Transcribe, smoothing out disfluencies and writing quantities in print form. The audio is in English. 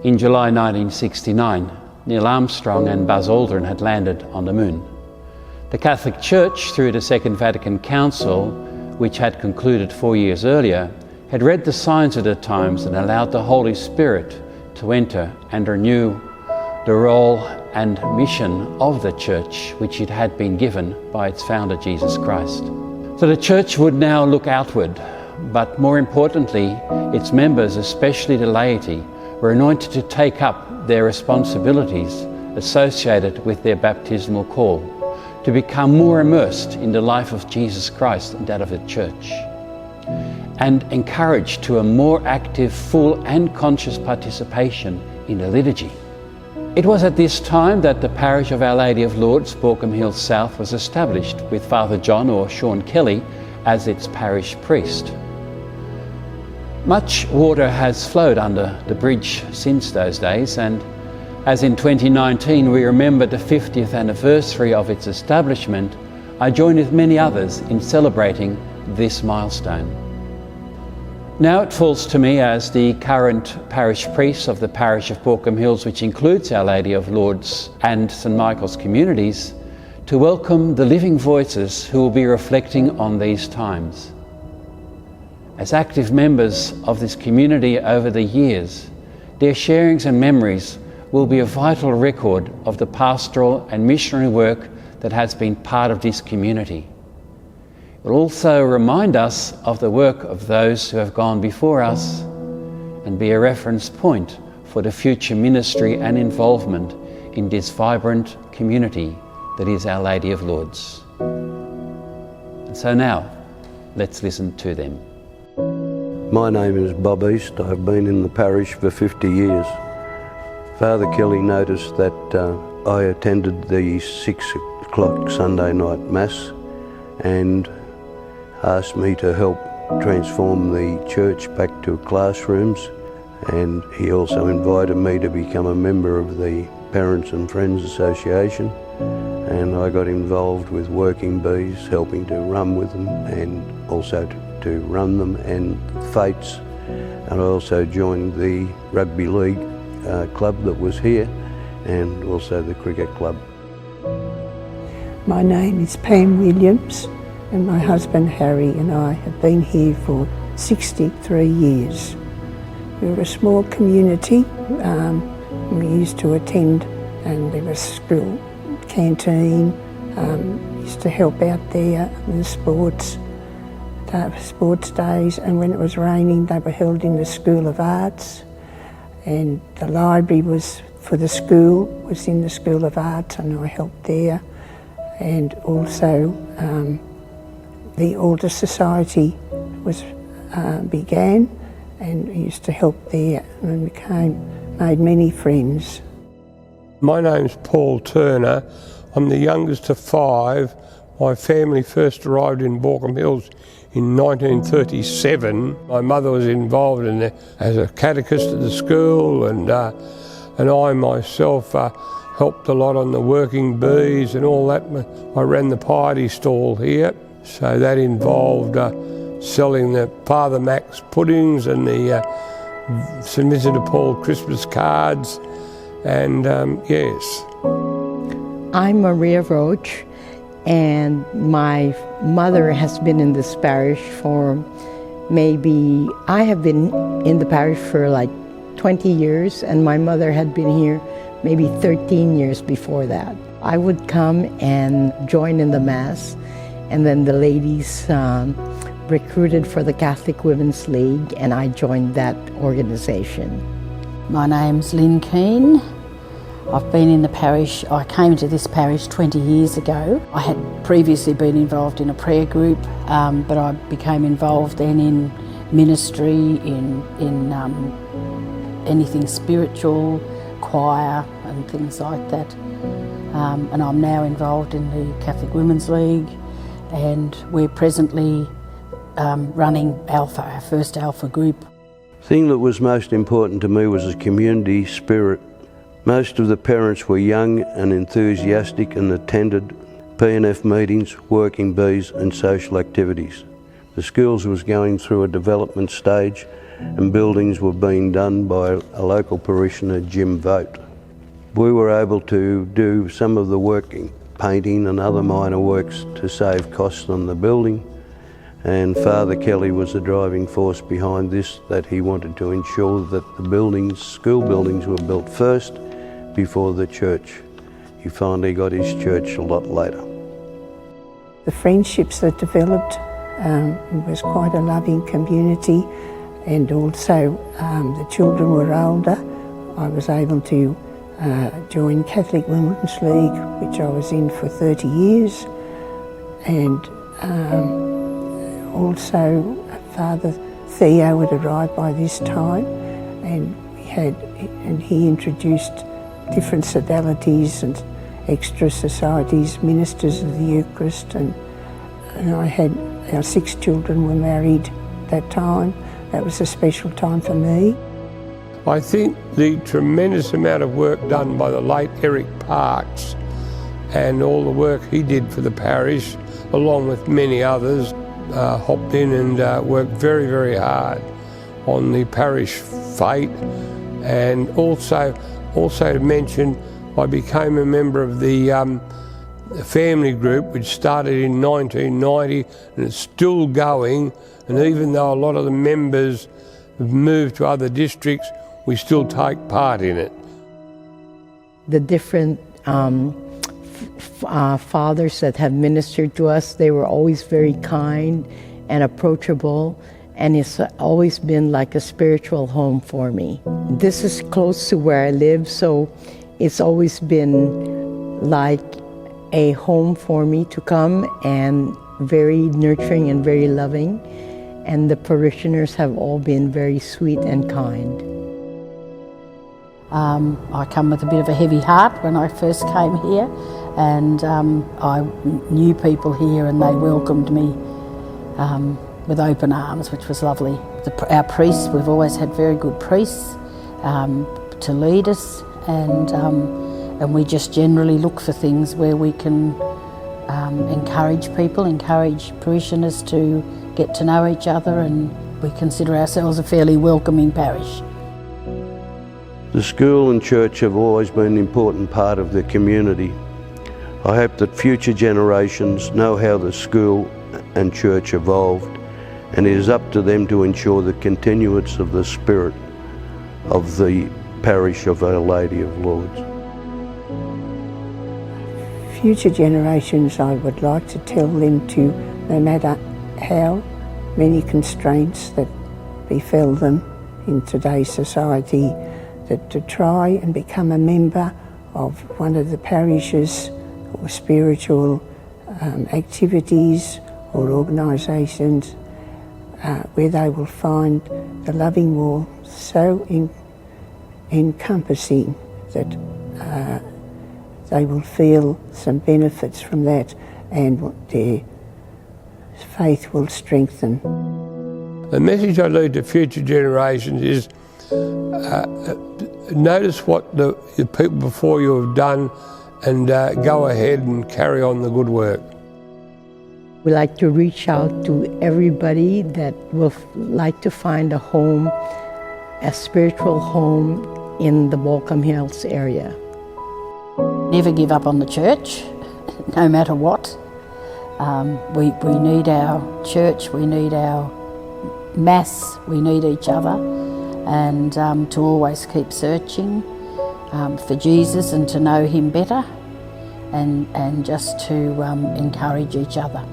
In July 1969, Neil Armstrong and Buzz Aldrin had landed on the moon. The Catholic Church, through the Second Vatican Council, which had concluded 4 years earlier, had read the signs of the times and allowed the Holy Spirit to enter and renew the role and mission of the Church, which it had been given by its founder, Jesus Christ. So the Church would now look outward, but more importantly, its members, especially the laity, were anointed to take up their responsibilities associated with their baptismal call, to become more immersed in the life of Jesus Christ and that of the Church, and encouraged to a more active, full and conscious participation in the liturgy. It was at this time that the parish of Our Lady of Lourdes, Baulkham Hills South, was established with Father John or Sean Kelly as its parish priest. Much water has flowed under the bridge since those days, and as in 2019 we remember the 50th anniversary of its establishment, I join with many others in celebrating this milestone. Now it falls to me as the current parish priest of the parish of Baulkham Hills, which includes Our Lady of Lourdes and St Michael's communities, to welcome the living voices who will be reflecting on these times. As active members of this community over the years, their sharings and memories will be a vital record of the pastoral and missionary work that has been part of this community. It will also remind us of the work of those who have gone before us and be a reference point for the future ministry and involvement in this vibrant community that is Our Lady of Lourdes. And so now, let's listen to them. My name is Bob East. I've been in the parish for 50 years. Father Kelly noticed that I attended the 6 o'clock Sunday night Mass and asked me to help transform the church back to classrooms, and he also invited me to become a member of the Parents and Friends Association, and I got involved with working bees, helping to run with them and also to run them and fetes, and I also joined the rugby league club that was here and also the cricket club. My name is Pam Williams, and my husband Harry and I have been here for 63 years. We're a small community. We used to attend, and there was school canteen, used to help out there in the sports days, and when it was raining they were held in the School of Arts, and the library was for the school, was in the School of Arts, and I helped there, and also the Altar Society began, and we used to help there and made many friends. My name's Paul Turner. I'm the youngest of 5. My family first arrived in Baulkham Hills in 1937. My mother was involved in as a catechist at the school, and I myself helped a lot on the working bees and all that. I ran the piety stall here, so that involved selling the Father Mac's puddings and the St Vincent de Paul Christmas cards, and yes. I'm Maria Roach, and my mother has been in this parish for I have been in the parish for like 20 years, and my mother had been here maybe 13 years before that. I would come and join in the Mass, and then the ladies recruited for the Catholic Women's League, and I joined that organization. My name's Lynn Keane. I've been in the parish. I came to this parish 20 years ago. I had previously been involved in a prayer group, but I became involved then in ministry, in anything spiritual, choir and things like that. And I'm now involved in the Catholic Women's League, and we're presently running Alpha, our first Alpha group. The thing that was most important to me was the community spirit. Most of the parents were young and enthusiastic and attended P&F meetings, working bees and social activities. The schools was going through a development stage, and buildings were being done by a local parishioner, Jim Vote. We were able to do some of the work, painting and other minor works, to save costs on the building, and Father Kelly was the driving force behind this, that he wanted to ensure that the buildings, school buildings, were built first before the church. He finally got his church a lot later. The friendships that developed, it was quite a loving community, and also the children were older. I was able to join Catholic Women's League, which I was in for 30 years, and also Father Theo had arrived by this time, and he introduced different sodalities and extra societies, ministers of the Eucharist, and I had our 6 children were married that time. That was a special time for me. I think the tremendous amount of work done by the late Eric Parkes and all the work he did for the parish, along with many others, hopped in and worked very, very hard on the parish fate. And also to mention, I became a member of the family group, which started in 1990, and it's still going. And even though a lot of the members have moved to other districts, we still take part in it. The different fathers that have ministered to us, they were always very kind and approachable, and it's always been like a spiritual home for me. This is close to where I live, so it's always been like a home for me to come, and very nurturing and very loving, and the parishioners have all been very sweet and kind. I come with a bit of a heavy heart when I first came here, and I knew people here and they welcomed me with open arms, which was lovely. Our priests, we've always had very good priests to lead us, and we just generally look for things where we can encourage people, encourage parishioners to get to know each other, and we consider ourselves a fairly welcoming parish. The school and church have always been an important part of the community. I hope that future generations know how the school and church evolved, and it is up to them to ensure the continuance of the spirit of the parish of Our Lady of Lourdes. Future generations, I would like to tell them to, no matter how many constraints that befell them in today's society, that to try and become a member of one of the parishes or spiritual activities or organisations where they will find the loving warmth so encompassing that they will feel some benefits from that, and their faith will strengthen. The message I leave to future generations is notice what the people before you have done, and go ahead and carry on the good work. We like to reach out to everybody that will like to find a home, a spiritual home in the Baulkham Hills area. Never give up on the church, no matter what. We need our church, we need our mass, we need each other, and to always keep searching for Jesus and to know him better, and just to encourage each other.